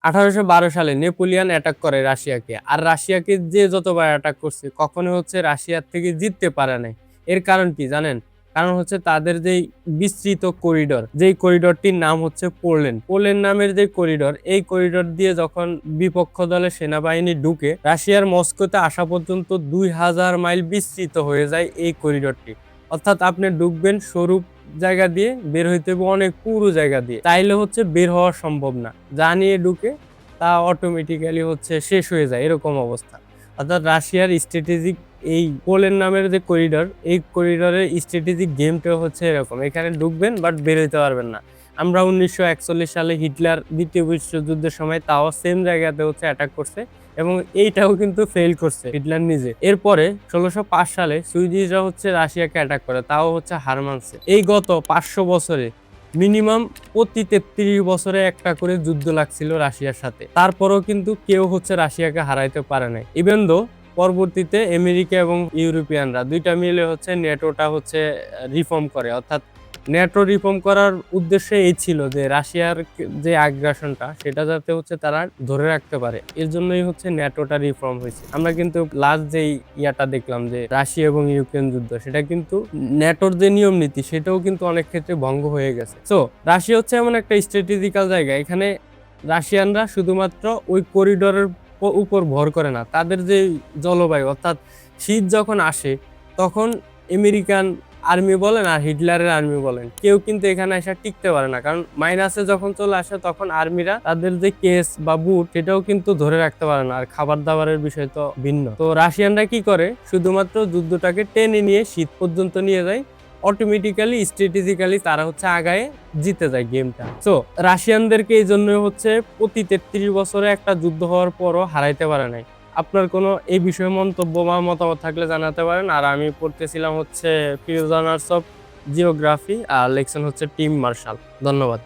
1812 সালে Napoleon attack করে রাশিয়াকে। আর রাশিয়াকে যে যতবার অ্যাটাক করছে কখনো হচ্ছে রাশিয়ার থেকে জিততে পারে নাই। এর কারণ কি জানেন? কারণ হচ্ছে তাদের যেই বিস্তৃত করিডোর, যেই করিডোরটির নাম হচ্ছে পোল্যান্ড। পোল্যান্ড নামের যে করিডোর, এই করিডোর দিয়ে যখন বিপক্ষ দলের সেনাবাহিনী ঢুকে, রাশিয়ার মস্কোতে আসা পর্যন্ত 2000 মাইল বিস্তৃত হয়ে যায় এই করিডোরটি। অর্থাৎ আপনি ঢুকবেন সরু জায়গা দিয়ে, বের হইতে হবে অনেক পুরু জায়গা দিয়ে। চাইলে হচ্ছে বের হওয়া সম্ভব না। যা নিয়ে ঢুকে তা অটোমেটিক্যালি হচ্ছে শেষ হয়ে যায়, এরকম অবস্থা। অর্থাৎ রাশিয়ার স্ট্র্যাটেজিক এই পোল্যান্ড নামের যে করিডোর, এই করিডোরের স্ট্র্যাটেজিক গেমটা হচ্ছে এরকম। এখানে ঢুকবেন বাট বের হইতে পারবেন না। আমরা 1941 সালে হিটলার ২য় বিশ্বযুদ্ধের সময় তাও সেম জায়গাতে হচ্ছে অ্যাটাক করছে এবং এইটাও কিন্তু ফেইল করছে হিটলার নিজে। এরপরে ১৬০৫ সালে সুইডিশরা হচ্ছে রাশিয়াকে অ্যাটাক করে, তাও হচ্ছে হার মানছে। এই গত ৫০০ বছরে মিনিমাম প্রতি ৩৩ বছরে একটা করে যুদ্ধ লাগছিল রাশিয়ার সাথে। তারপরেও কিন্তু কেউ হচ্ছে রাশিয়াকে হারাইতে পারে নাই। ইভেন দো পরবর্তীতে আমেরিকা এবং ইউরোপিয়ানরা ২টা মিলে হচ্ছে নেটোটা হচ্ছে রিফর্ম করে। অর্থাৎ নেটো রিফর্ম করার উদ্দেশ্য এই ছিল যে রাশিয়ার যে আগ্রাসনটা সেটা যাতে হচ্ছে তারা ধরে রাখতে পারে। এর জন্যই হচ্ছে নেটোটা রিফর্ম হয়েছে। আমরা কিন্তু লাস্ট যেই ইয়াটা দেখলাম যে রাশিয়া এবং ইউক্রেন যুদ্ধ, সেটা কিন্তু নেটোর যে নিয়ম নীতি সেটাও কিন্তু অনেক ক্ষেত্রে ভঙ্গ হয়ে গেছে। সো রাশিয়া হচ্ছে এমন একটা স্ট্র্যাটেজিক্যাল জায়গা, এখানে রাশিয়ানরা শুধুমাত্র ওই করিডোরের উপর ভর করে না, তাদের যে জলবায়ু অর্থাৎ শীত যখন আসে তখন আমেরিকান আর্মি বলেন আর হিটলারের আর্মি বলেন, কেউ কিন্তু এখানে এসে টিকতে পারে না। কারণ মাইনাসে যখন চলে আসে তখন আর্মিরা তাদের যে কেস বা বুট সেটাও কিন্তু ধরে রাখতে পারে না। আর খাবার দাবারের বিষয় তো ভিন্ন। তো রাশিয়ানরা কি করে, শুধুমাত্র যুদ্ধটাকে টেনে নিয়ে শীত পর্যন্ত নিয়ে যায়। অটোমেটিক্যালি স্ট্র্যাটেজিক্যালি তারা হচ্ছে আগায় জিতে যায় গেমটা। সো রাশিয়ানদেরকে এই জন্য হচ্ছে প্রতি ৩৩ বছরে একটা যুদ্ধ হওয়ার পরও হারাইতে পারে নাই। আপনার কোনো এই বিষয়ে মন্তব্য বা মতামত থাকলে জানাতে পারেন। আর আমি পড়তেছিলাম হচ্ছে ফিউজ অনার্স অফ জিওগ্রাফি, আর লেকশন হচ্ছে টিম মার্শাল। ধন্যবাদ।